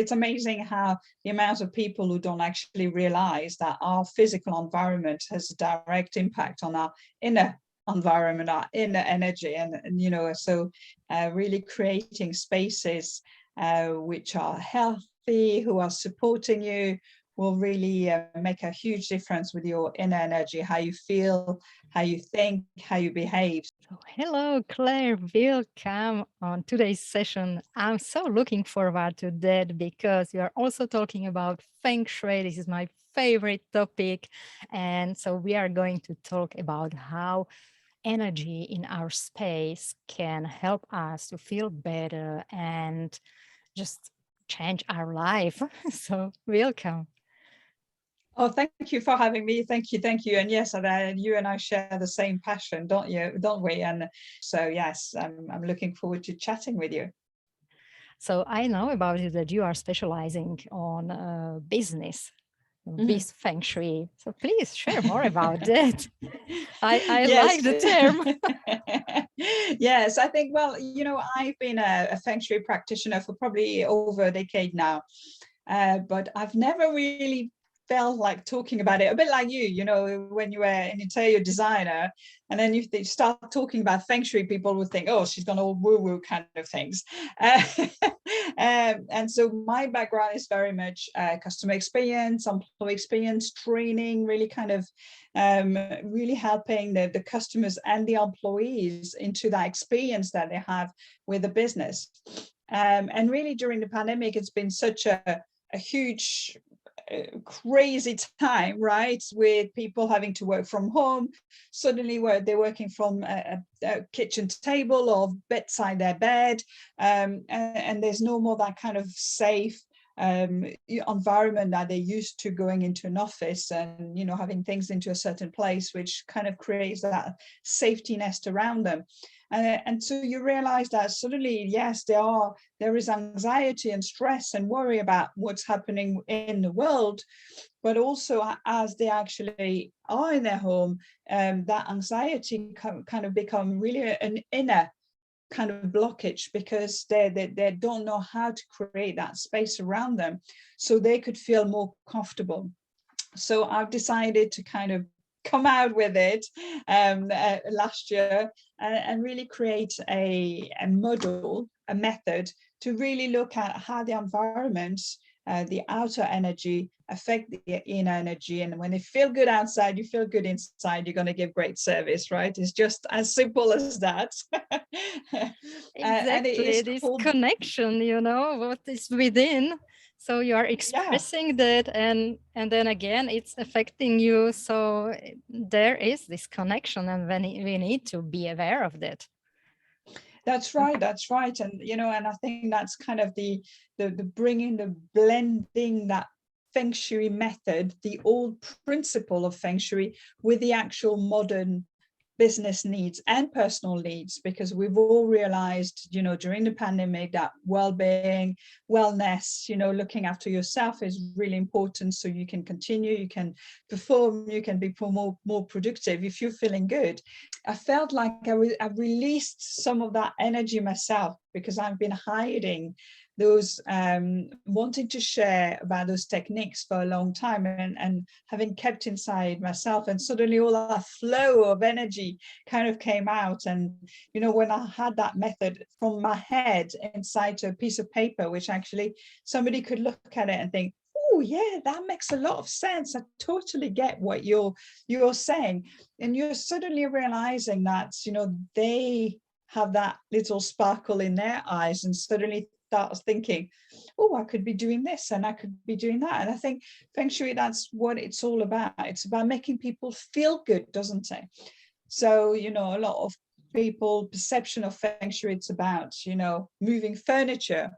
It's amazing how the amount of people who don't actually realize that our physical environment has a direct impact on our inner environment, our inner energy. And so really creating spaces which are healthy, who are supporting you, will really make a huge difference with your inner energy, how you feel, how you think, how you behave. So, hello, Claire. Welcome on today's session. I'm so looking forward to that because you are also talking about Feng Shui. This is my favorite topic. And so we are going to talk about how energy in our space can help us to feel better and just change our life. So, welcome. Oh, thank you for having me. Thank you. And yes, you and I share the same passion, don't we? And so, yes, I'm looking forward to chatting with you. So, I know about you that you are specializing on business, Mhm. biz feng shui. So, please share more about that. I like Yes. the term. Yes, I think, well, I've been a Feng Shui practitioner for probably over a decade now. But I've never really felt like talking about it. A bit like when you were an interior designer, and then you start talking about Feng Shui, people would think, oh, she's gone all woo-woo kind of things. Uh, and so my background is very much customer experience, employee experience, training, really kind of really helping the customers and the employees into that experience that they have with the business. And really during the pandemic, it's been such a huge crazy time, right, with people having to work from home. Suddenly where they're working from a kitchen table or bedside their bed, and there's no more that kind of safe environment that they're used to, going into an office and having things into a certain place, which kind of creates that safety nest around them. And so you realize that suddenly, yes, there is anxiety and stress and worry about what's happening in the world, but also as they actually are in their home, that anxiety kind of become really an inner kind of blockage, because they don't know how to create that space around them so they could feel more comfortable. So I've decided to kind of come out with it last year, and really create a model, a method to really look at how the environment, the outer energy affect the inner energy. And when they feel good outside, you feel good inside, you're going to give great service, right? It's just as simple as that. And it Exactly, is this called, connection, what is within. So you are yeah. expressing that, and then again, it's affecting you. So there is this connection, and when we need to be aware of that. That's right. That's right. And I think that's kind of the bringing, the blending that Feng Shui method, the old principle of Feng Shui, with the actual modern business needs and personal needs, because we've all realized, during the pandemic, that well-being, wellness, looking after yourself is really important, so you can continue, you can perform, you can be more productive if you're feeling good. I felt like I released some of that energy myself, because I've been hiding those, wanting to share about those techniques for a long time, and having kept inside myself. And suddenly all that flow of energy kind of came out. And when I had that method from my head inside to a piece of paper, which actually somebody could look at it and think, oh yeah, that makes a lot of sense, I totally get what you're saying. And you're suddenly realizing that they have that little sparkle in their eyes, and suddenly start thinking, oh, I could be doing this and I could be doing that. And I think Feng Shui, that's what it's all about. It's about making people feel good, doesn't it? So a lot of people perception of Feng Shui, it's about moving furniture,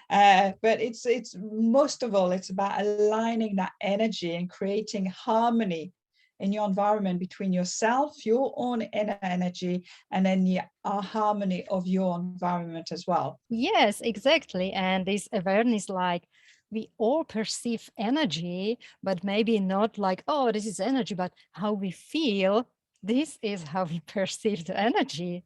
but it's most of all, it's about aligning that energy and creating harmony in your environment between yourself, your own inner energy, and then the harmony of your environment as well. Yes, exactly. And this awareness, like we all perceive energy, but maybe not like, oh, this is energy, but how we feel. This is how we perceive the energy.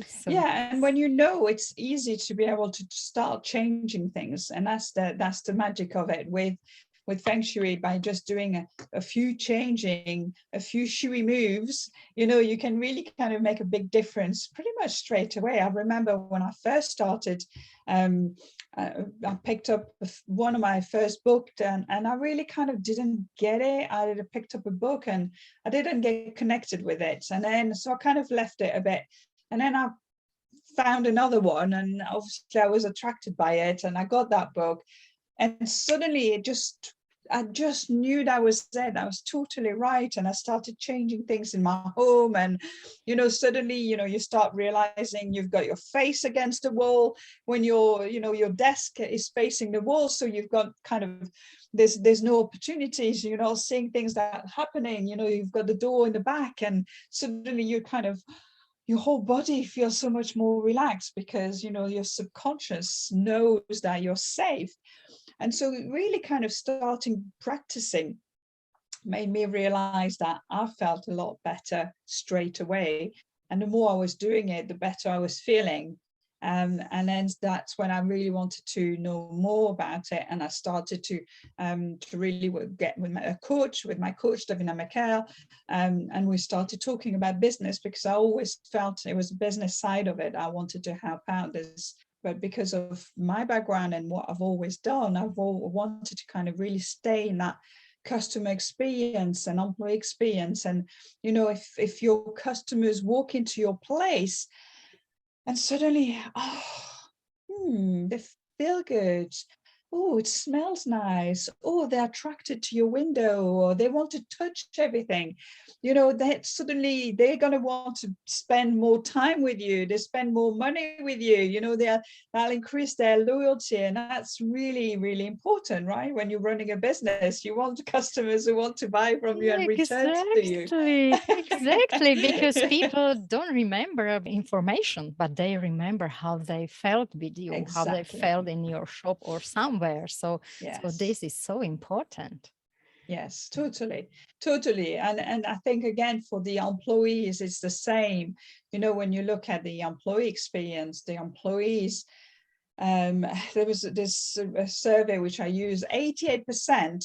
So Yeah, and when you know, it's easy to be able to start changing things, and that's the magic of it with Feng Shui. By just doing a few changing, a few shui moves, you know, you can really kind of make a big difference pretty much straight away. I remember when I first started, um, I picked up one of my first books, and I really kind of didn't get it. I picked up a book and I didn't get connected with it, and then so I kind of left it a bit. And then I found another one, and obviously I was attracted by it, and I got that book, and suddenly I just knew that was it. I was totally right. And I started changing things in my home. And, you know, suddenly, you know, you start realizing you've got your face against the wall when your desk is facing the wall. So you've got kind of, there's no opportunities, you know, seeing things that are happening, you know, you've got the door in the back, and suddenly you're kind of, your whole body feels so much more relaxed because, you know, your subconscious knows that you're safe. And so really kind of starting practicing made me realize that I felt a lot better straight away. And the more I was doing it, the better I was feeling. And then that's when I really wanted to know more about it. And I started to really get with my coach, Davina Michael, and we started talking about business, because I always felt it was the business side of it I wanted to help out. This but because of my background and what I've always done, I've wanted to kind of really stay in that customer experience and employee experience. And, you know, if your customers walk into your place and suddenly, they feel good. Oh, it smells nice. Oh, they're attracted to your window, or they want to touch everything. You know, that suddenly they're going to want to spend more time with you. They spend more money with you. You know, they'll increase their loyalty. And that's really, really important, right? When you're running a business, you want customers who want to buy from you and return to you. exactly, because people don't remember information, but they remember how they felt with you, how they Exactly. felt in your shop or somewhere. So Yes. this is so important. Yes, totally. And I think again for the employees, it's the same. You know, when you look at the employee experience, the employees, there was this a survey which I use, 88%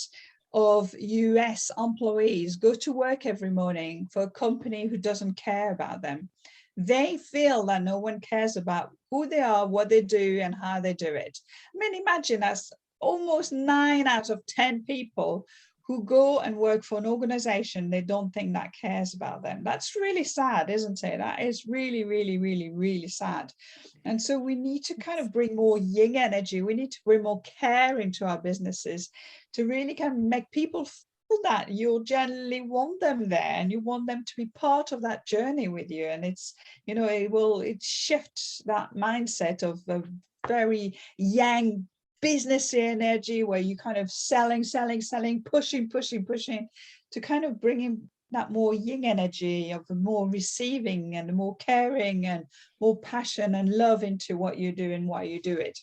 of US employees go to work every morning for a company who doesn't care about them. They feel that no one cares about who they are, what they do, and how they do it. I mean, imagine that's almost 9 out of 10 people who go and work for an organization they don't think that cares about them. That's really sad, isn't it? That is really, really, really, really sad. And so we need to kind of bring more yin energy. We need to bring more care into our businesses to really kind of make people feel that you generally want them there and you want them to be part of that journey with you. And it's, you know, it shifts that mindset of a very yang business energy where you kind of selling, pushing to kind of bring in that more yin energy of the more receiving and the more caring and more passion and love into what you do and why you do it.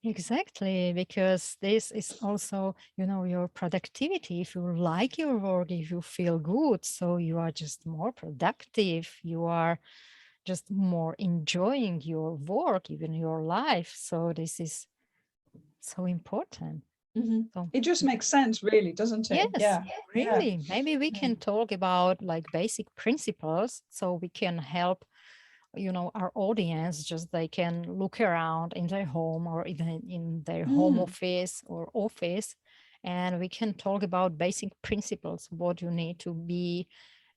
Exactly, because this is also, you know, your productivity. If you like your work, if you feel good, so you are just more productive. You are just more enjoying your work, even your life. So this is so important. Mm-hmm. So It just makes sense, really, doesn't it? yes, Yeah. Yeah. really. Maybe we can talk about like basic principles so we can help, you know, our audience, just they can look around in their home or even in their home office or office, and we can talk about basic principles, what you need to be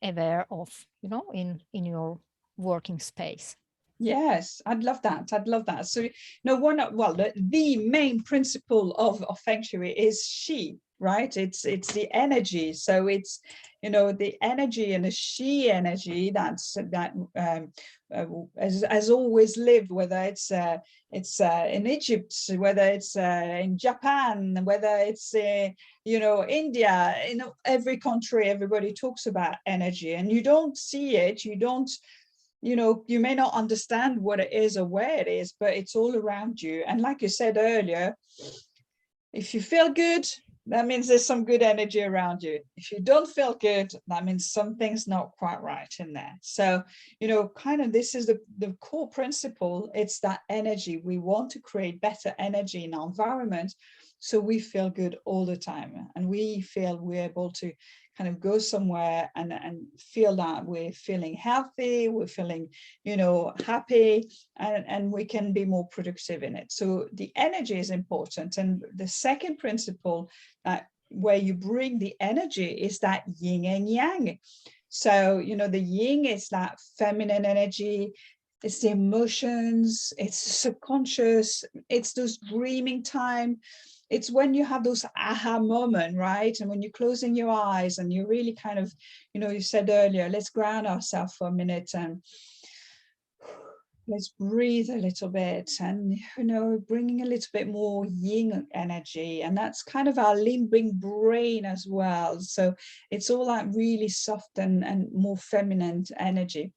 aware of, you know, in your working space. Yes, I'd love that. I'd love that. So, no, the main principle of Feng Shui is Qi, right? It's the energy. So it's, you know, the energy and the Qi energy that has always lived, whether it's in Egypt, whether it's in Japan, whether it's you know, India. In every country, everybody talks about energy, and you don't see it. You don't, you know, you may not understand what it is or where it is, but it's all around you. And like you said earlier, if you feel good, that means there's some good energy around you. If you don't feel good, that means something's not quite right in there. So, you know, kind of this is the core principle. It's that energy. We want to create better energy in our environment so we feel good all the time. And we feel we're able to kind of go somewhere and feel that we're feeling healthy, we're feeling, you know, happy, and we can be more productive in it. So the energy is important. And the second principle where you bring the energy is that yin and yang. So, you know, the yin is that feminine energy, it's the emotions, it's the subconscious, it's those dreaming time. It's when you have those aha moment, right? And when you're closing your eyes and you really kind of, you know, you said earlier, let's ground ourselves for a minute and let's breathe a little bit, and, you know, bringing a little bit more yin energy. And that's kind of our limbing brain as well. So it's all that really soft and more feminine energy.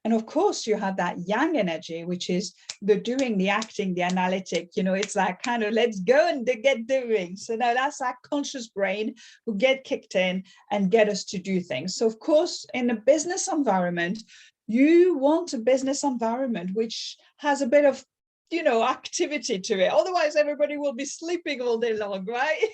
And of course, you have that yang energy, which is the doing, the acting, the analytic, you know, it's that kind of let's go and get doing. So now that's our conscious brain who get kicked in and get us to do things. So of course, in a business environment, you want a business environment which has a bit of, you know, activity to it. Otherwise, everybody will be sleeping all day long, right?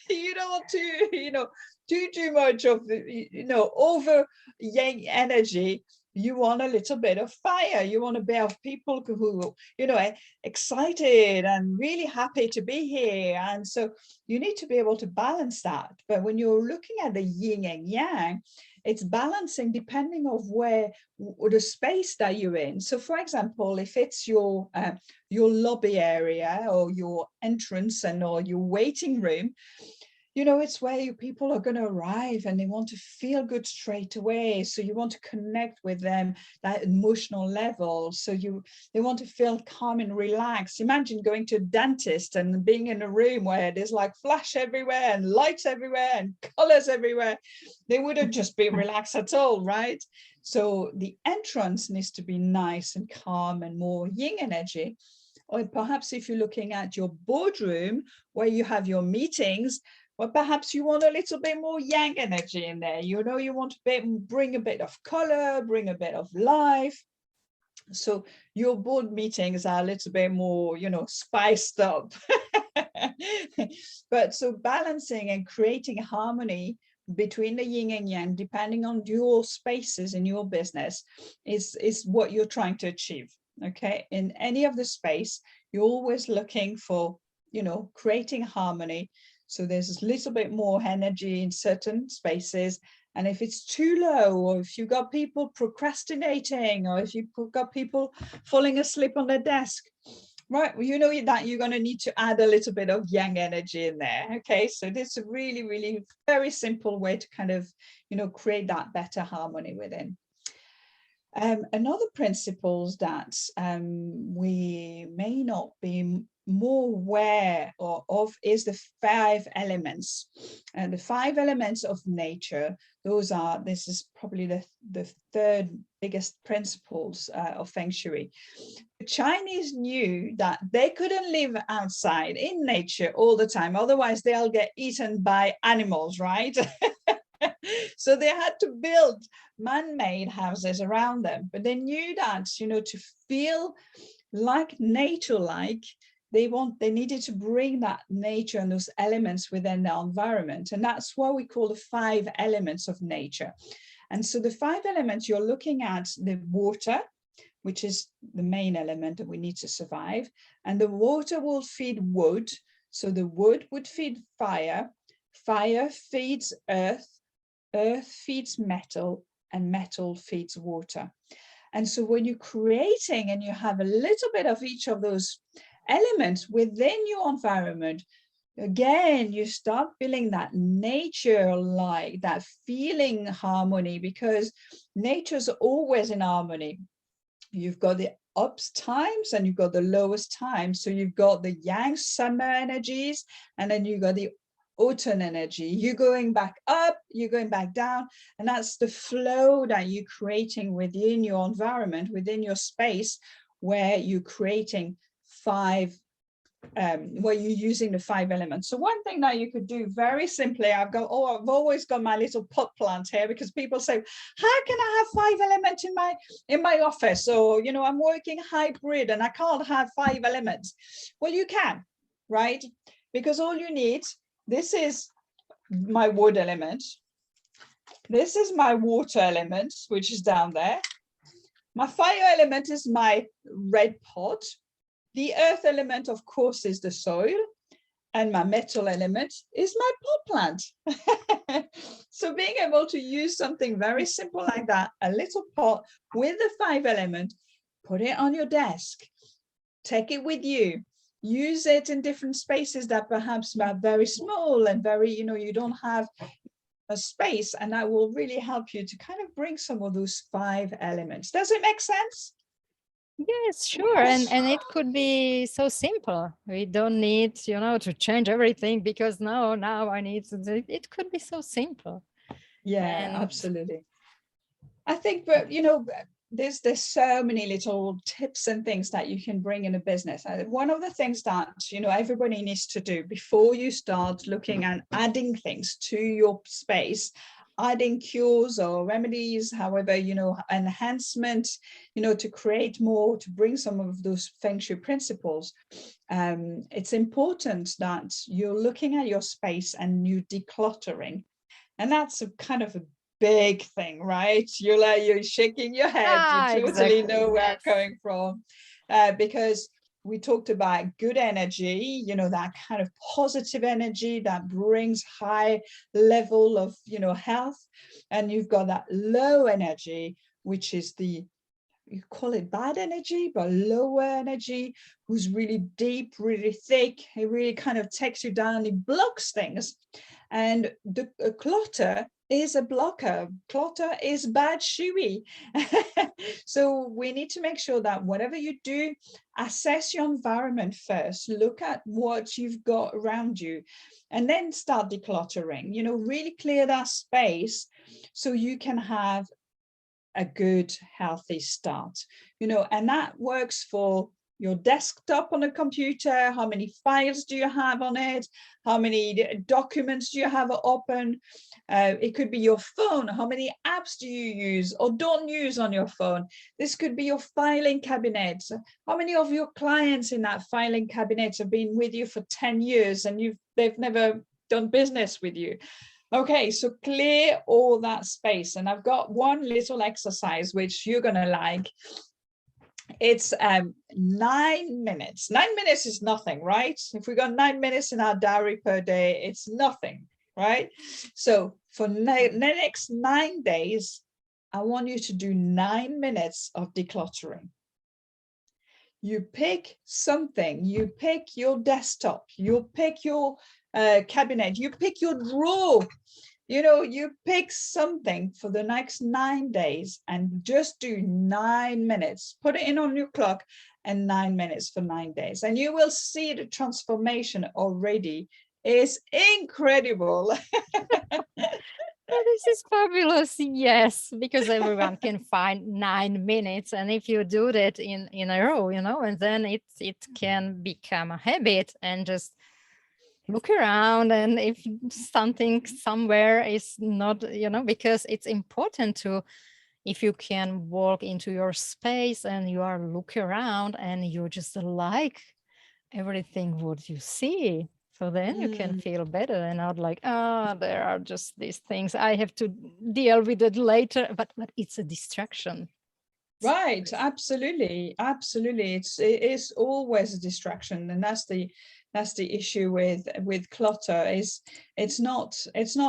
You don't want to, you know, do too much of the, you know, over yang energy. You want a little bit of fire. You want a bit of people who, you know, excited and really happy to be here. And so you need to be able to balance that. But when you're looking at the yin and yang, it's balancing depending of where the space that you're in. So for example, if it's your lobby area or your entrance or your waiting room, you know, it's where people are going to arrive and they want to feel good straight away. So you want to connect with them, that emotional level. So they want to feel calm and relaxed. Imagine going to a dentist and being in a room where there's like flash everywhere and lights everywhere and colors everywhere. They wouldn't just be relaxed at all, right? So the entrance needs to be nice and calm and more yin energy. Or perhaps if you're looking at your boardroom where you have your meetings, well, perhaps you want a little bit more yang energy in there. You know, you want to bring a bit of color, bring a bit of life. So your board meetings are a little bit more, you know, spiced up. But so balancing and creating harmony between the yin and yang, depending on your spaces in your business, is what you're trying to achieve. Okay, in any of the space, you're always looking for, you know, creating harmony. So there's a little bit more energy in certain spaces. And if it's too low, or if you've got people procrastinating, or if you've got people falling asleep on their desk, right, well, you know that you're going to need to add a little bit of yang energy in there. Okay, so this is a really, really very simple way to kind of, you know, create that better harmony within. Another principles that we may not be more aware of is the 5 elements. And the 5 elements of nature, this is probably the third biggest principles of Feng Shui. The Chinese knew that they couldn't live outside in nature all the time, otherwise they'll get eaten by animals, right? So they had to build man-made houses around them, but they knew that, you know, to feel like nature-like, they needed to bring that nature and those elements within their environment. And that's what we call the 5 elements of nature. And so the 5 elements, you're looking at the water, which is the main element that we need to survive. And the water will feed wood. So the wood would feed fire. Fire feeds earth. Earth feeds metal, and metal feeds water. And so when you're creating and you have a little bit of each of those elements within your environment, again, you start feeling that nature, like that feeling harmony, because nature's always in harmony. You've got the ups times and you've got the lowest times. So you've got the yang summer energies, and then you've got the autumn energy. You're going back up, you're going back down, and that's the flow that you're creating within your environment, within your space, where you're creating 5 where you're using the 5 elements. So one thing that you could do very simply, I've always got my little pot plant here, because people say, how can I have 5 elements in my office? Or, you know, I'm working hybrid and I can't have 5 elements. Well, you can, right? Because all you need, this is my wood element. This is my water element, which is down there. My fire element is my red pot. The earth element, of course, is the soil, and my metal element is my pot plant. So being able to use something very simple like that, a little pot with the 5 element, put it on your desk, take it with you, use it in different spaces that perhaps are very small and very, you know, you don't have a space, and that will really help you to kind of bring some of those 5 elements. Does it make sense? Yes, sure. And it could be so simple. We don't need, you know, to change everything because now I need to, it could be so simple. Yeah, And absolutely. I think, but you know, there's so many little tips and things that you can bring in a business. One of the things that, you know, everybody needs to do before you start looking and adding things to your space, adding cures or remedies, however, you know, enhancement, you know, to create more, to bring some of those Feng Shui principles. It's important that you're looking at your space and you decluttering. And that's a kind of a big thing, right? You're shaking your head. You totally exactly. know where Yes. I'm coming from, because we talked about good energy, you know, that kind of positive energy that brings high level of, you know, health. And you've got that low energy, which is the, you call it bad energy, but lower energy, who's really deep, really thick. It really kind of takes you down. It blocks things. And the clutter is a blocker. Clutter is bad shui. So we need to make sure that whatever you do, assess your environment first. Look at what you've got around you, and then start decluttering. You know, really clear that space so you can have a good, healthy start. You know, and that works for your desktop on a computer. How many files do you have on it? How many documents do you have open? It could be your phone. How many apps do you use or don't use on your phone? This could be your filing cabinet. How many of your clients in that filing cabinet have been with you for 10 years and they've never done business with you? Okay, so clear all that space. And I've got one little exercise which you're going to like. It's 9 minutes. 9 minutes is nothing, right? If we got 9 minutes in our diary per day, it's nothing, right? So for the next 9 days, I want you to do 9 minutes of decluttering. You pick something, you pick your desktop, you pick your cabinet, you pick your drawer, you know, you pick something for the next 9 days and just do 9 minutes. Put it in on your clock and 9 minutes for 9 days. And you will see the transformation already is incredible. Oh, this is fabulous. Yes, because everyone can find 9 minutes. And if you do that in a row, you know, and then it can become a habit and just look around. And if something somewhere is not, you know, because it's important to, if you can walk into your space and you are look around and you just like everything what you see. So then you can feel better and not like, oh, there are just these things. I have to deal with it later, but it's a distraction. Right, absolutely, absolutely. It is always a distraction, and that's the issue with clutter. Is it's not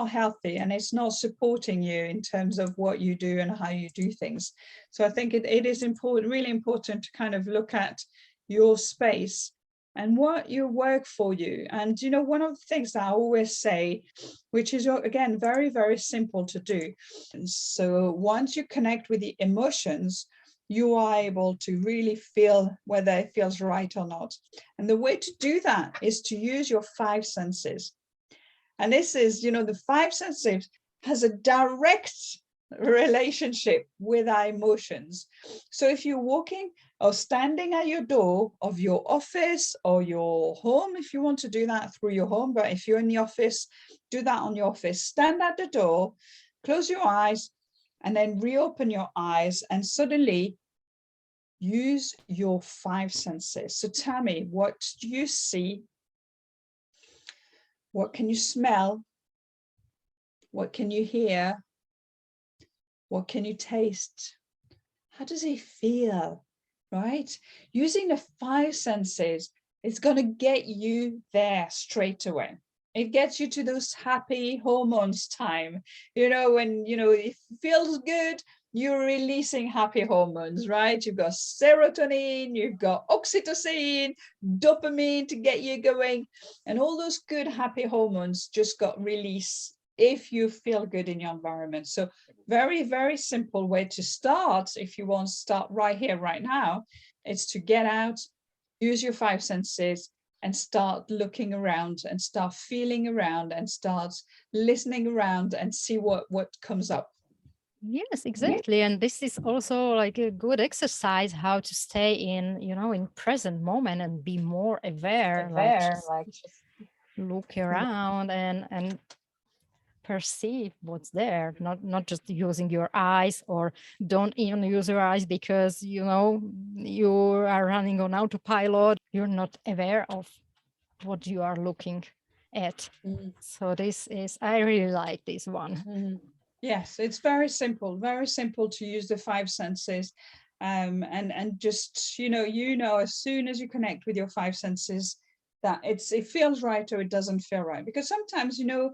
healthy, and it's not supporting you in terms of what you do and how you do things. So I think it is important, really important, to kind of look at your space and what you work for you. And you know, one of the things that I always say, which is again very, very simple to do. And so once you connect with the emotions, you are able to really feel whether it feels right or not. And the way to do that is to use your 5 senses. And this is, you know, the 5 senses has a direct relationship with our emotions. So if you're walking or standing at your door of your office or your home, if you want to do that through your home, but if you're in the office, do that on your office. Stand at the door, close your eyes, and then reopen your eyes, and suddenly use your five senses. So tell me, what do you see? What can you smell? What can you hear? What can you taste? How does it feel? Right? Using the five senses, it's going to get you there straight away. It gets you to those happy hormones time, when, it feels good, you're releasing happy hormones, right? You've got serotonin, you've got oxytocin, dopamine to get you going, and all those good happy hormones just got released if you feel good in your environment. So very, very simple way to start, if you want to start right here, right now, is to get out, use your five senses, and start looking around and start feeling around and start listening around and see what comes up. Yes, exactly. And this is also like a good exercise how to stay in present moment and be more aware, like just look around and perceive what's there, not just using your eyes, or don't even use your eyes because you are running on autopilot. You're not aware of what you are looking at. So this is, I really like this one. Yes, it's very simple to use the five senses. And just, as soon as you connect with your five senses, that it feels right or it doesn't feel right. Because sometimes, you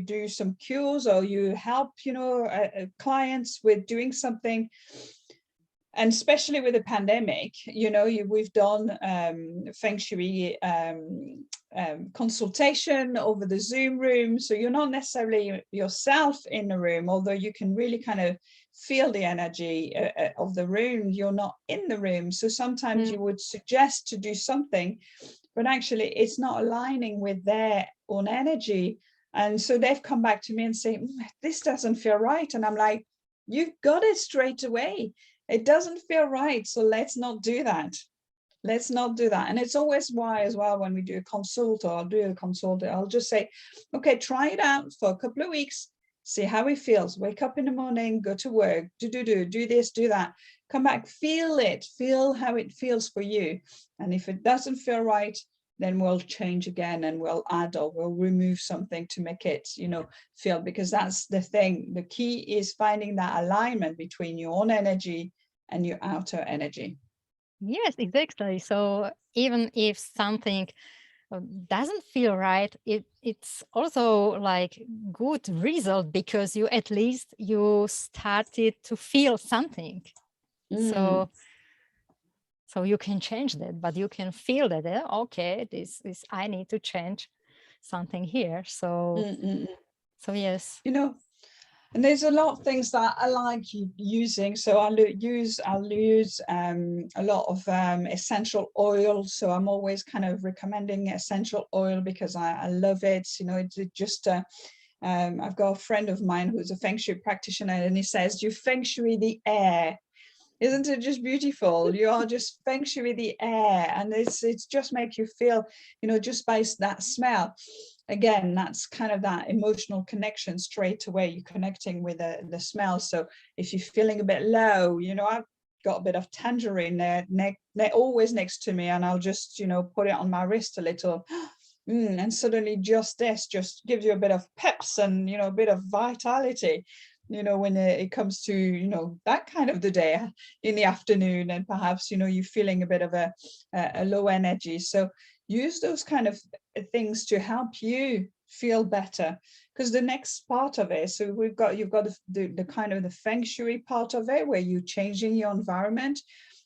do some cures, or you help, clients with doing something. And especially with the pandemic, we've done Feng Shui consultation over the Zoom room. So you're not necessarily yourself in the room, although you can really kind of feel the energy of the room. You're not in the room. So sometimes you would suggest to do something, but actually it's not aligning with their own energy. And so they've come back to me and say, this doesn't feel right. And I'm like, you've got it straight away. It doesn't feel right. So let's not do that. Let's not do that. And it's always why as well, when we do a consult, or I'll do a consult, I'll just say, okay, try it out for a couple of weeks, see how it feels. Wake up in the morning, go to work, do this, do that. Come back, feel it, feel how it feels for you. And if it doesn't feel right, then we'll change again and we'll add or we'll remove something to make it, feel, because that's the thing. The key is finding that alignment between your own energy and your outer energy. Yes, exactly. So even if something doesn't feel right, it's also like good result, because at least you started to feel something. So you can change that, but you can feel that, okay, this is, I need to change something here. So yes. And there's a lot of things that I like using. So I'll use a lot of essential oil. So I'm always kind of recommending essential oil because I love it. It's just I've got a friend of mine who's a Feng Shui practitioner, and he says, you Feng Shui the air. Isn't it just beautiful? You are just Feng Shui the air, and it's just makes you feel, just by that smell. Again, that's kind of that emotional connection straight away. You're connecting with the smell. So if you're feeling a bit low, I've got a bit of tangerine there, always next to me, and I'll just, put it on my wrist a little. And suddenly just gives you a bit of peps and, a bit of vitality, when it comes to, that kind of the day in the afternoon, and perhaps, you're feeling a bit of a low energy. So use those kind of things to help you feel better, because the next part of it, so you've got the kind of the Feng Shui part of it, where you're changing your environment,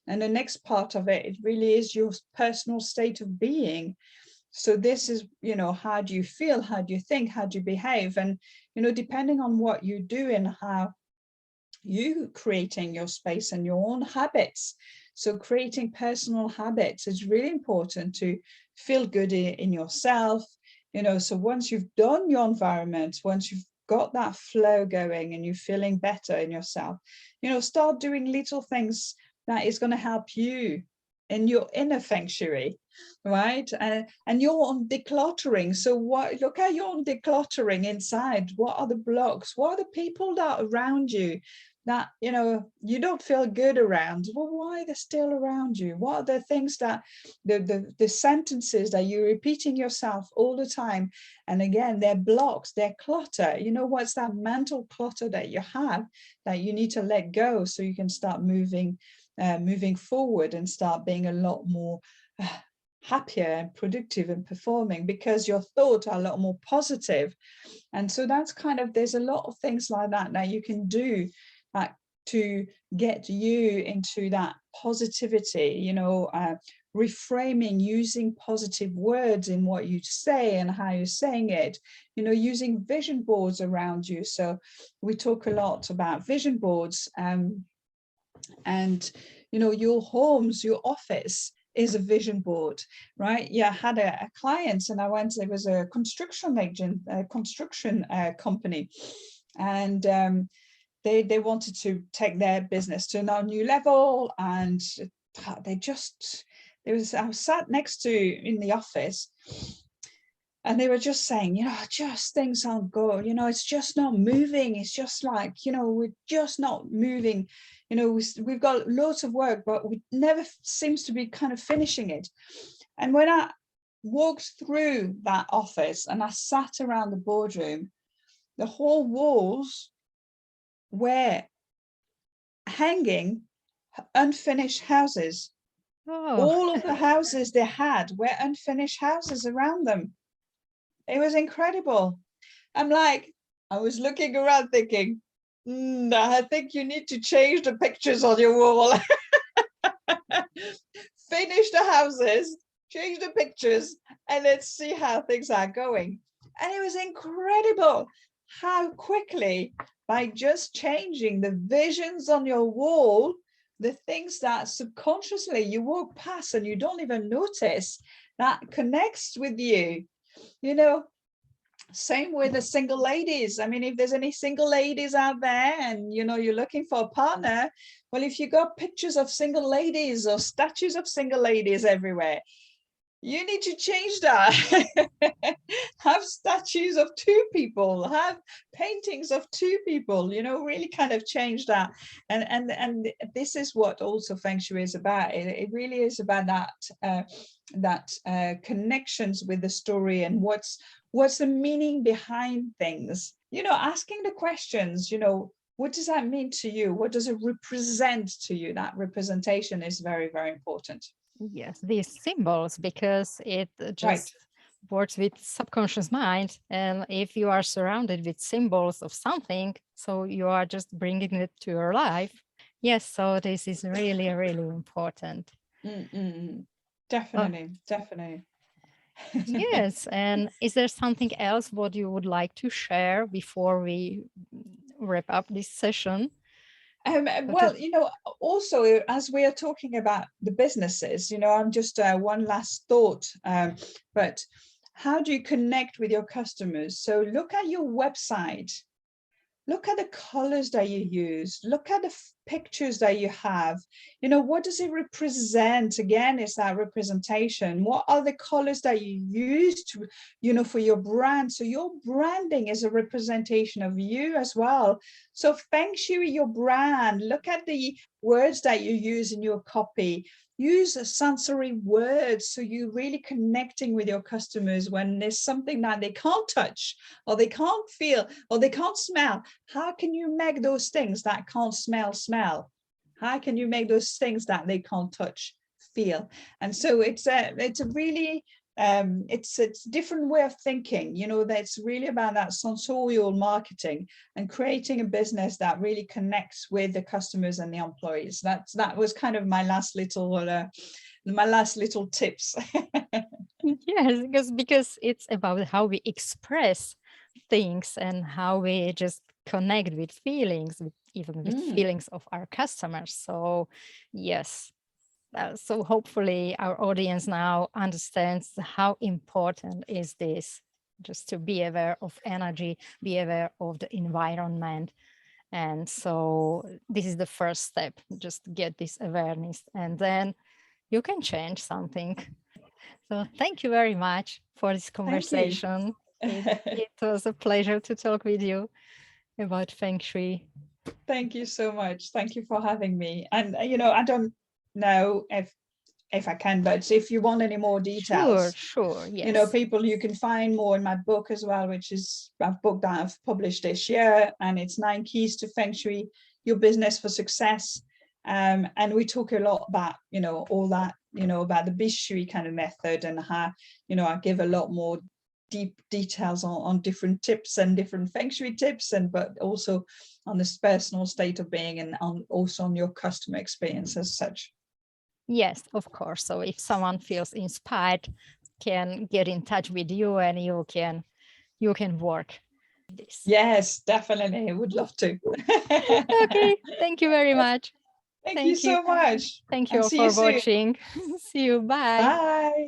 and the next part of it, it really is your personal state of being. So this is, how do you feel, how do you think, how do you behave? And, depending on what you do and how you creating your space and your own habits. So creating personal habits is really important to feel good in yourself. So once you've done your environment, once you've got that flow going and you're feeling better in yourself, start doing little things that is going to help you in your inner Feng Shui, right? And you're on decluttering. So look at your decluttering inside. What are the blocks? What are the people that are around you that you don't feel good around? Well, why they're still around you? What are the things that the sentences that you're repeating yourself all the time? And again, they're blocks, they're clutter. What's that mental clutter that you have that you need to let go so you can start moving forward and start being a lot more happier and productive and performing, because your thoughts are a lot more positive. And so that's there's a lot of things like that you can do to get you into that positivity, reframing, using positive words in what you say and how you're saying it, using vision boards around you. So we talk a lot about vision boards, and your homes, your office is a vision board, right? Yeah, I had a client, and there was a construction agent, a construction company, and they wanted to take their business to a new level, and I was sat next to in the office, and they were just saying, just things aren't good, it's just not moving. It's just like, we're just not moving. We've got lots of work, but we never seems to be kind of finishing it. And when I walked through that office and I sat around the boardroom, the whole walls were hanging unfinished houses. All of the houses they had were unfinished houses around them. It was incredible. I was looking around thinking, I think you need to change the pictures on your wall. Finish the houses, change the pictures, and let's see how things are going. And it was incredible how quickly, by just changing the visions on your wall, the things that subconsciously you walk past and you don't even notice, that connects with you. Same with the single ladies. I mean, if there's any single ladies out there and you're looking for a partner, well, if you got pictures of single ladies or statues of single ladies everywhere, you need to change that. Have statues of two people, have paintings of two people, really kind of change that. And this is what also Feng Shui is about. It really is about that connections with the story, and what's the meaning behind things, asking the questions, what does that mean to you? What does it represent to you? That representation is very, very important. Yes, these symbols, because it just works with subconscious mind. And if you are surrounded with symbols of something, so you are just bringing it to your life. Yes, so this is really, really important. Definitely, definitely. Yes, and is there something else what you would like to share before we wrap up this session? Well, also, as we are talking about the businesses, I'm just one last thought, but how do you connect with your customers? So look at your website. Look at the colors that you use. Look at the pictures that you have. What does it represent? Again, it's that representation. What are the colors that you use to, for your brand? So your branding is a representation of you as well. So Feng Shui your brand. Look at the words that you use in your copy. Use sensory words, so you're really connecting with your customers when there's something that they can't touch, or they can't feel, or they can't smell. How can you make those things that can't smell? How can you make those things that they can't touch feel? And so it's a really it's a different way of thinking, that's really about that sensorial marketing and creating a business that really connects with the customers and the employees. That was kind of my last little tips. Yes, because it's about how we express things and how we just connect with feelings, even with feelings of our customers. So yes. So hopefully our audience now understands how important is this. just to be aware of energy, be aware of the environment. And so this is the first step, just get this awareness, and then you can change something. So thank you very much for this Thank you. conversation. It was a pleasure to talk with you about Feng Shui. Thank you so much. Thank you for having me. And, I don't know if I can, but if you want any more details, Sure, yes. people, you can find more in my book as well, which is a book that I've published this year, and it's 9 Keys to Feng Shui, Your Business for Success. And we talk a lot about, all that, about the BizShui kind of method, and how, I give a lot more deep details on different tips and different Feng Shui tips, but also on this personal state of being, and also on your customer experience as such. Yes, of course. So if someone feels inspired, can get in touch with you, and you can work this. Yes, definitely. I would love to. Okay, thank you very much. Thank you so much. Thank you all See you for soon. watching. See you. Bye. Bye.